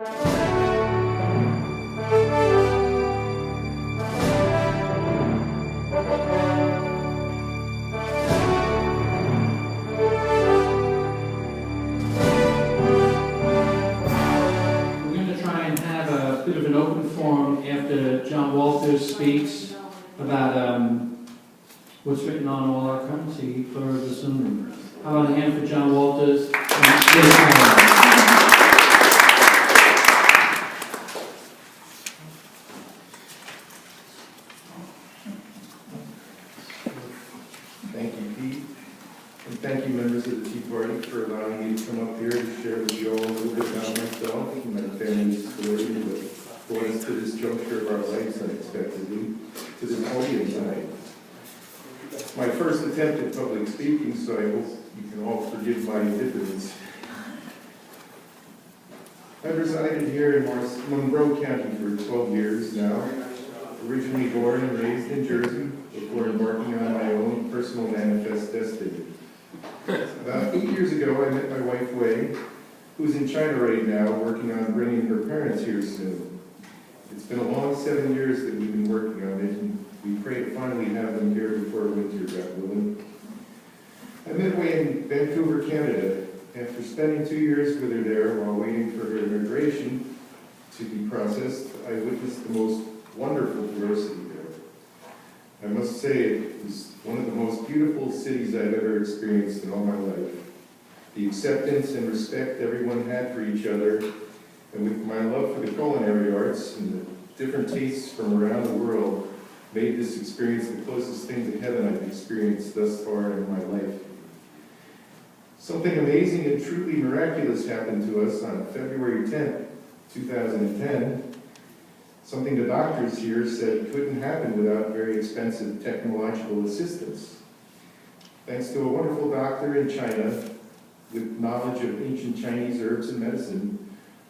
Bit of an open forum after John Walters speaks about what's written on all our currency, pluribus unum. How about a hand for John Walters? Thank you, Pete. And thank you, members of the Tea Party, for allowing me to come up here to share with you all a little bit about myself and my family's story that brought us to this juncture of our lives unexpectedly, to this podium tonight. My first attempt at public speaking, so I hope you can all forgive my diffidence. I've resided here in Monroe County for 12 years now, originally born and raised in Jersey before embarking on my own personal manifest destiny. About 8 years ago, I met my wife, Wei, who's in China right now, working on bringing her parents here soon. It's been a long 7 years that we've been working on it, and we pray to finally have them here before winter, God willing. I met Wei in Vancouver, Canada. After spending 2 years with her there while waiting for her immigration to be processed, I witnessed the most wonderful diversity there. I must say it was one of the most beautiful cities I've ever experienced in all my life. The acceptance and respect everyone had for each other, and with my love for the culinary arts and the different tastes from around the world, made this experience the closest thing to heaven I've experienced thus far in my life. Something amazing and truly miraculous happened to us on February 10th, 2010. Something the doctors here said couldn't happen without very expensive technological assistance. Thanks to a wonderful doctor in China with knowledge of ancient Chinese herbs and medicine,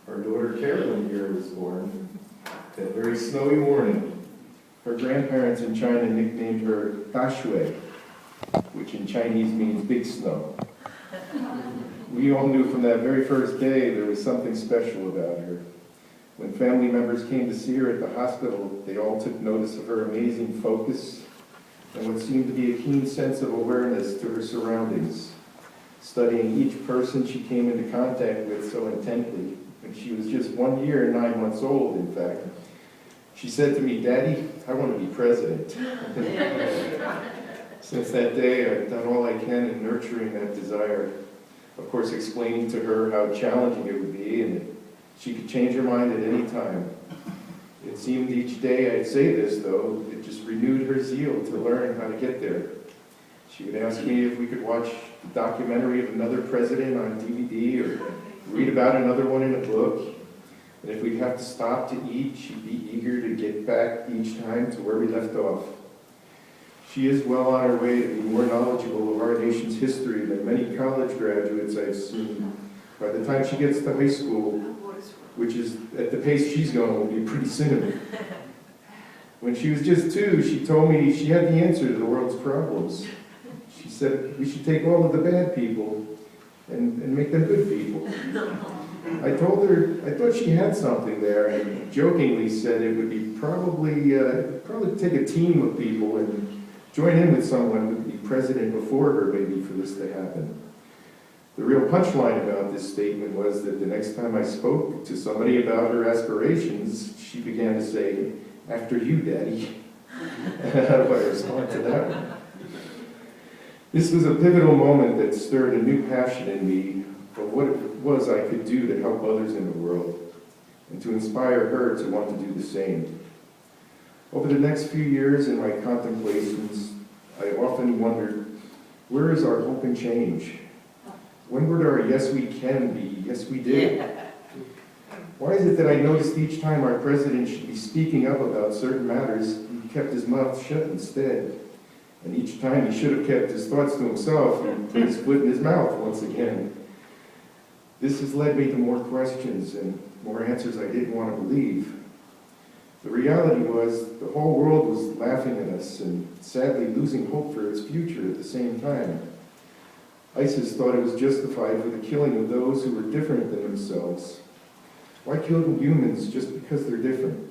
our daughter Carolyn here was born that very snowy morning. Her grandparents in China nicknamed her Dashui, which in Chinese means big snow. We all knew from that very first day there was something special about her. When family members came to see her at the hospital, they all took notice of her amazing focus and what seemed to be a keen sense of awareness to her surroundings, studying each person she came into contact with so intently. When she was just 1 year and 9 months old, in fact, she said to me, "Daddy, I want to be president." Since that day, I've done all I can in nurturing that desire. Of course, explaining to her how challenging it would be and that she could change her mind at any time. It seemed each day I'd say this, though, it just renewed her zeal to learn how to get there. She would ask me if we could watch the documentary of another president on DVD or read about another one in a book. And if we'd have to stop to eat, she'd be eager to get back each time to where we left off. She is well on her way to be more knowledgeable of our nation's history than many college graduates I've seen. By the time she gets to high school, which is at the pace she's going, will be pretty soon. When she was just 2, she told me she had the answer to the world's problems. She said we should take all of the bad people and make them good people. I told her I thought she had something there, and jokingly said it would be probably take a team of people and join in with someone who would be president before her, maybe, for this to happen. The real punchline about this statement was that the next time I spoke to somebody about her aspirations, she began to say, "After you, Daddy." How do I respond to that one? This was a pivotal moment that stirred a new passion in me for what it was I could do to help others in the world and to inspire her to want to do the same. Over the next few years in my contemplations, I often wondered, where is our hope and change? When would our yes we can be, yes we did? Why is it that I noticed each time our president should be speaking up about certain matters, he kept his mouth shut instead? And each time he should have kept his thoughts to himself, he put his foot in his mouth once again. This has led me to more questions and more answers I didn't want to believe. The reality was the whole world was laughing at us and sadly losing hope for its future at the same time. ISIS thought it was justified for the killing of those who were different than themselves. Why kill humans just because they're different?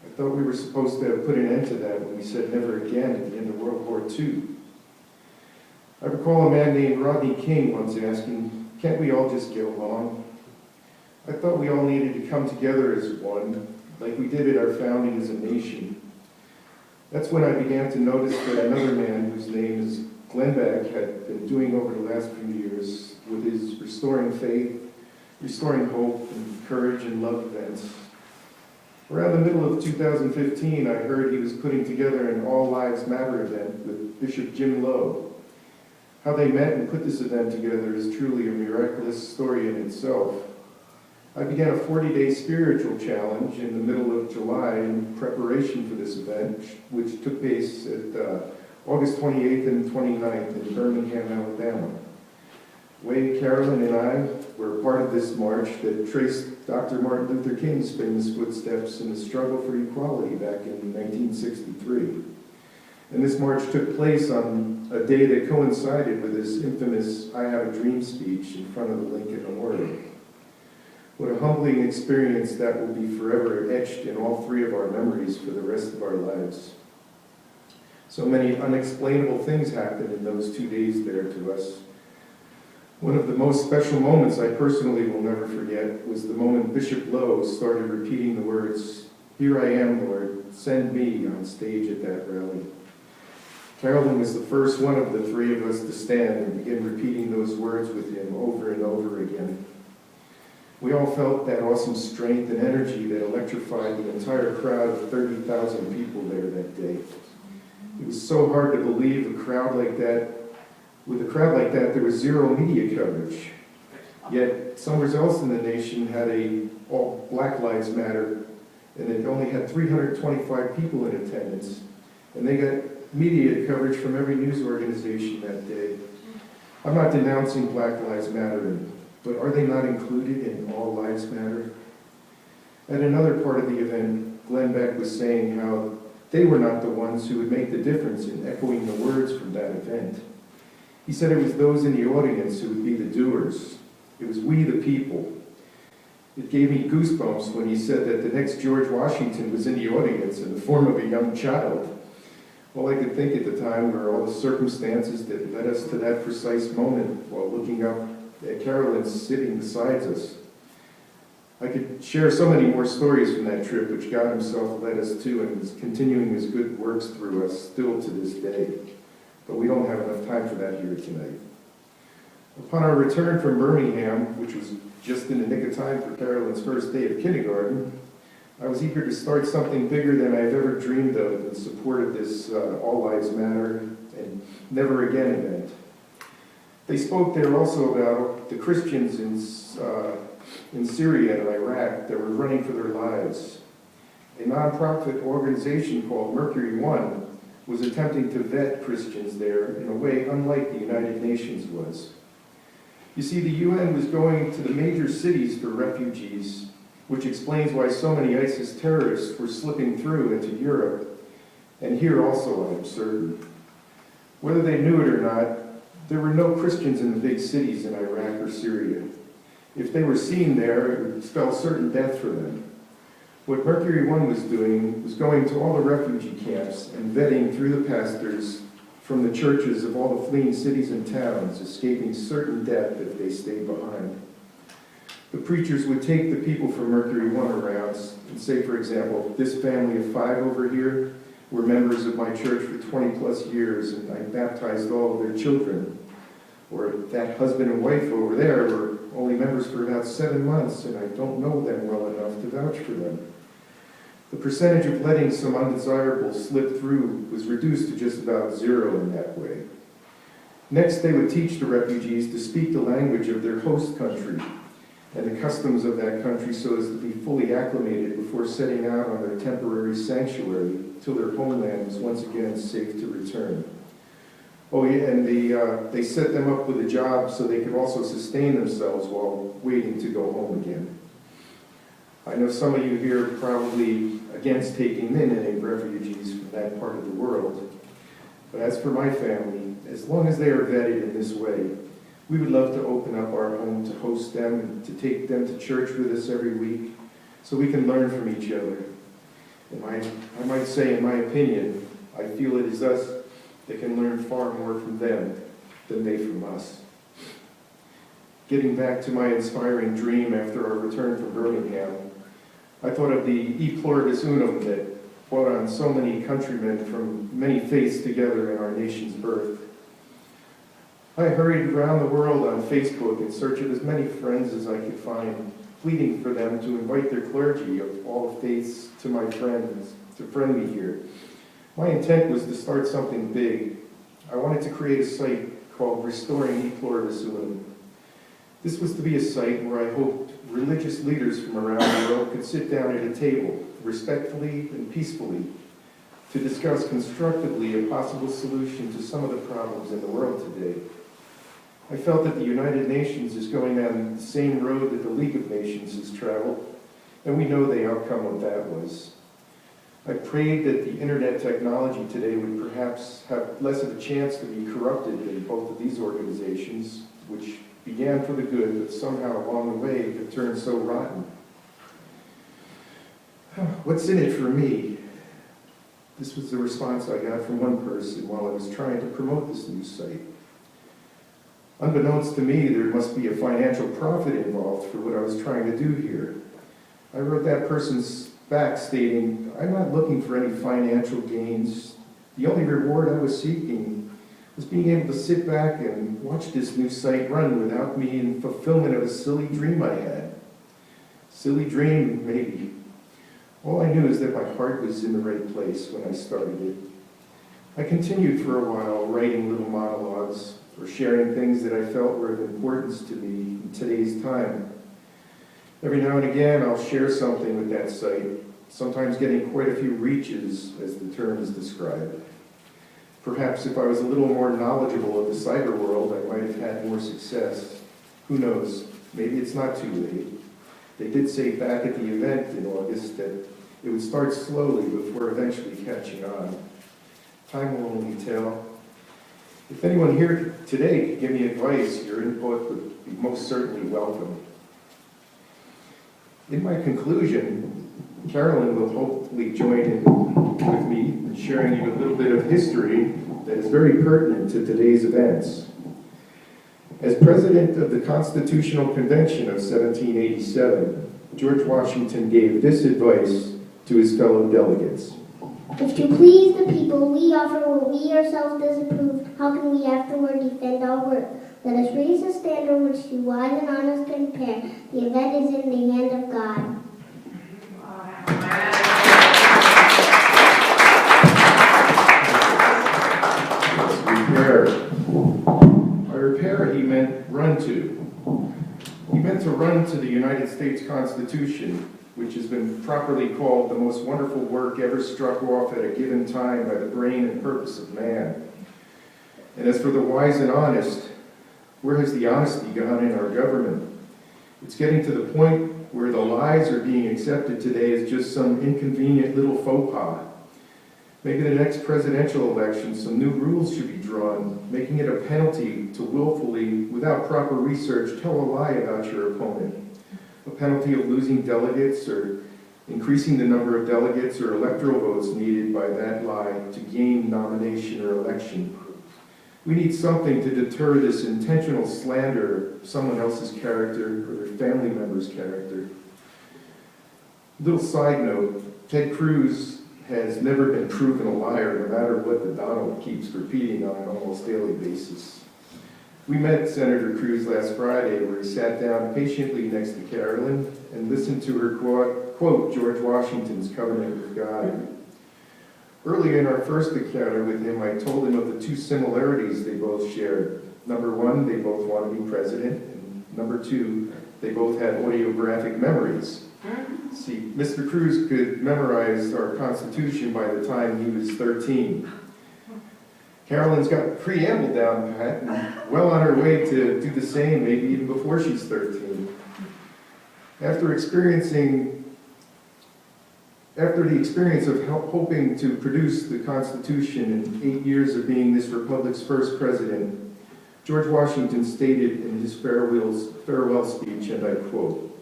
I thought we were supposed to have put an end to that when we said never again at the end of World War II. I recall a man named Rodney King once asking, can't we all just get along? I thought we all needed to come together as one, like we did at our founding as a nation. That's when I began to notice that another man whose name is Glenn Beck had been doing over the last few years with his Restoring Faith, Restoring Hope, and Courage and Love events. Around the middle of 2015, I heard he was putting together an All Lives Matter event with Bishop Jim Lowe. How they met and put this event together is truly a miraculous story in itself. I began a 40-day spiritual challenge in the middle of July in preparation for this event, which took place at August 28th and 29th in Birmingham, Alabama. Wade, Carolyn, and I were part of this march that traced Dr. Martin Luther King's famous footsteps in the struggle for equality back in 1963. And this march took place on a day that coincided with his infamous I Have a Dream speech in front of the Lincoln Memorial. What a humbling experience that will be forever etched in all three of our memories for the rest of our lives. So many unexplainable things happened in those 2 days there to us. One of the most special moments I personally will never forget was the moment Bishop Lowe started repeating the words, "Here I am, Lord, send me," on stage at that rally. Carolyn was the first one of the three of us to stand and begin repeating those words with him over and over again. We all felt that awesome strength and energy that electrified the entire crowd of 30,000 people there that day. It was so hard to believe with a crowd like that, there was zero media coverage. Yet somewhere else in the nation had all Black Lives Matter, and it only had 325 people in attendance. And they got media coverage from every news organization that day. I'm not denouncing Black Lives Matter, but are they not included in All Lives Matter? At another part of the event, Glenn Beck was saying how they were not the ones who would make the difference in echoing the words from that event. He said it was those in the audience who would be the doers. It was we the people. It gave me goosebumps when he said that the next George Washington was in the audience in the form of a young child. All I could think at the time were all the circumstances that led us to that precise moment while looking up at Carolyn sitting beside us. I could share so many more stories from that trip, which God himself led us to and is continuing his good works through us still to this day. But we don't have enough time for that here tonight. Upon our return from Birmingham, which was just in the nick of time for Carolyn's first day of kindergarten, I was eager to start something bigger than I've ever dreamed of in support of this All Lives Matter and Never Again event. They spoke there also about the Christians in Syria and Iraq that were running for their lives. A nonprofit organization called Mercury One was attempting to vet Christians there in a way unlike the United Nations was. You see, the UN was going to the major cities for refugees, which explains why so many ISIS terrorists were slipping through into Europe, and here also, I am certain. Whether they knew it or not, there were no Christians in the big cities in Iraq or Syria. If they were seen there, it would spell certain death for them. What Mercury One was doing was going to all the refugee camps and vetting through the pastors from the churches of all the fleeing cities and towns, escaping certain death if they stayed behind. The preachers would take the people from Mercury One around and say, for example, this family of 5 over here were members of my church for 20 plus years and I baptized all of their children. Or that husband and wife over there were only members for about 7 months and I don't know them well enough to vouch for them. The percentage of letting some undesirable slip through was reduced to just about 0 in that way. Next, they would teach the refugees to speak the language of their host country and the customs of that country so as to be fully acclimated before setting out on their temporary sanctuary till their homeland was once again safe to return. Oh yeah, and they set them up with a job so they could also sustain themselves while waiting to go home again. I know some of you here are probably against taking in any refugees from that part of the world, but as for my family, as long as they are vetted in this way, We would love to open up our home to host them and to take them to church with us every week so we can learn from each other. And I might say, in my opinion, I feel it is us that can learn far more from them than they from us. Getting back to my inspiring dream after our return from Birmingham, I thought of the e pluribus unum that brought on so many countrymen from many faiths together in our nation's birth. I hurried around the world on Facebook in search of as many friends as I could find, pleading for them to invite their clergy of all faiths to my friends, to friend me here. My intent was to start something big. I wanted to create a site called Restoring E Pluribus Unum. This was to be a site where I hoped religious leaders from around the world could sit down at a table, respectfully and peacefully, to discuss constructively a possible solution to some of the problems in the world today. I felt that the United Nations is going on the same road that the League of Nations has traveled, and we know the outcome of that was. I prayed that the internet technology today would perhaps have less of a chance to be corrupted than both of these organizations, which began for the good, but somehow along the way have turned so rotten. What's in it for me? This was the response I got from one person while I was trying to promote this new site. Unbeknownst to me, there must be a financial profit involved for what I was trying to do here. I wrote that person's back stating, I'm not looking for any financial gains. The only reward I was seeking was being able to sit back and watch this new site run without me in fulfillment of a silly dream I had. Silly dream, maybe. All I knew is that my heart was in the right place when I started it. I continued for a while writing little monologues or sharing things that I felt were of importance to me in today's time. Every now and again, I'll share something with that site, sometimes getting quite a few reaches, as the term is described. Perhaps if I was a little more knowledgeable of the cyber world, I might have had more success. Who knows? Maybe it's not too late. They did say back at the event in August that it would start slowly before eventually catching on. Time will only tell. If anyone here today could give me advice, your input would be most certainly welcome. In my conclusion, Carolyn will hopefully join in with me in sharing you a little bit of history that is very pertinent to today's events. As president of the Constitutional Convention of 1787, George Washington gave this advice to his fellow delegates. If to please the people we offer what we ourselves disapprove, how can we afterward defend our work? Let us raise a standard which to wise and honest compare. The event is in the hand of God. Repair. By repair, he meant run to. He meant to run to the United States Constitution, which has been properly called the most wonderful work ever struck off at a given time by the brain and purpose of man. And as for the wise and honest, where has the honesty gone in our government? It's getting to the point where the lies are being accepted today as just some inconvenient little faux pas. Maybe the next presidential election, some new rules should be drawn, making it a penalty to willfully, without proper research, tell a lie about your opponent. A penalty of losing delegates or increasing the number of delegates or electoral votes needed by that lie to gain nomination or election. We need something to deter this intentional slander of someone else's character or their family member's character. Little side note, Ted Cruz has never been proven a liar, no matter what the Donald keeps repeating on an almost daily basis. We met Senator Cruz last Friday, where he sat down patiently next to Carolyn and listened to her quote George Washington's covenant with God. Early in our first encounter with him, I told him of the two similarities they both shared. Number one, they both want to be president, and number two, they both had audiographic memories. See, Mr. Cruz could memorize our Constitution by the time he was 13. Carolyn's got the preamble down pat and well on her way to do the same, maybe even before she's 13. After the experience of hoping to produce the Constitution in 8 years of being this republic's first president, George Washington stated in his farewell speech, and I quote,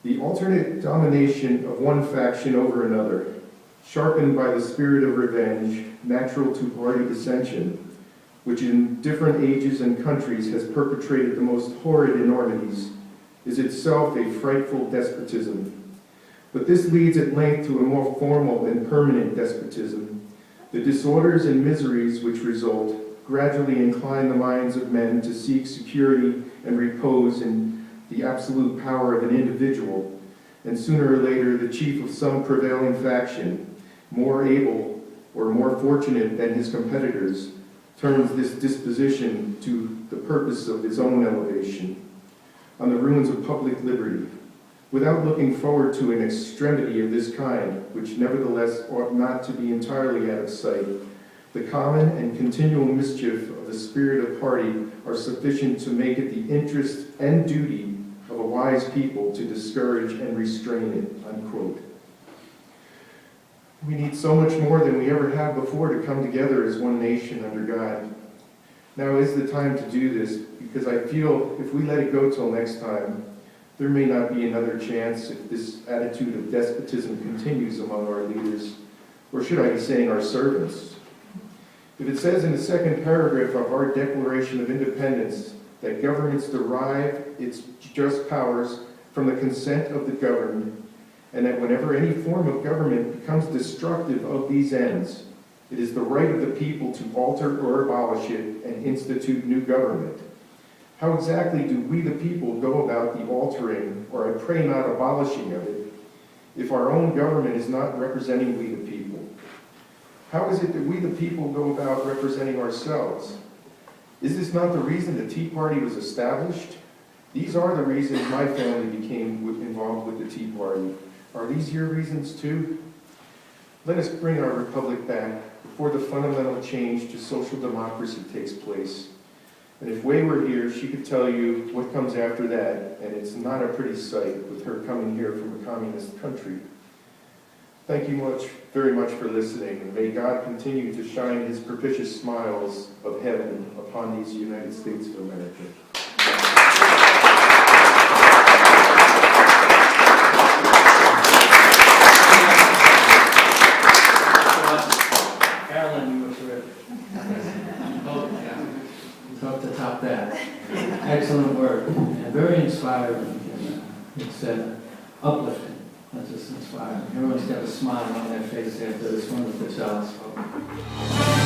"The alternate domination of one faction over another, sharpened by the spirit of revenge, natural to party dissension, which in different ages and countries has perpetrated the most horrid enormities, is itself a frightful despotism. But this leads at length to a more formal and permanent despotism. The disorders and miseries which result gradually incline the minds of men to seek security and repose in the absolute power of an individual, and sooner or later the chief of some prevailing faction, more able or more fortunate than his competitors, turns this disposition to the purpose of his own elevation on the ruins of public liberty, without looking forward to an extremity of this kind, which nevertheless ought not to be entirely out of sight. The common and continual mischief of the spirit of party are sufficient to make it the interest and duty of a wise people to discourage and restrain it," unquote. We need so much more than we ever have before to come together as one nation under God. Now is the time to do this, because I feel if we let it go till next time, there may not be another chance if this attitude of despotism continues among our leaders, or should I be saying our servants. If it says in the second paragraph of our Declaration of Independence that governments derive its just powers from the consent of the governed, and that whenever any form of government becomes destructive of these ends, it is the right of the people to alter or abolish it and institute new government. How exactly do we the people go about the altering, or I pray not abolishing of it, if our own government is not representing we the people? How is it that we the people go about representing ourselves? Is this not the reason the Tea Party was established? These are the reasons my family became involved with the Tea Party. Are these your reasons too? Let us bring our republic back before the fundamental change to social democracy takes place. And if Wei were here, she could tell you what comes after that, and it's not a pretty sight with her coming here from a communist country. Thank you very much for listening, and may God continue to shine his propitious smiles of heaven upon these United States of America. Carolyn, you were terrific. Hope to top that. Excellent work, and very inspiring. And, it's uplifting. That's just inspiring. Everyone's got a smile on their face after this wonderful child spoke.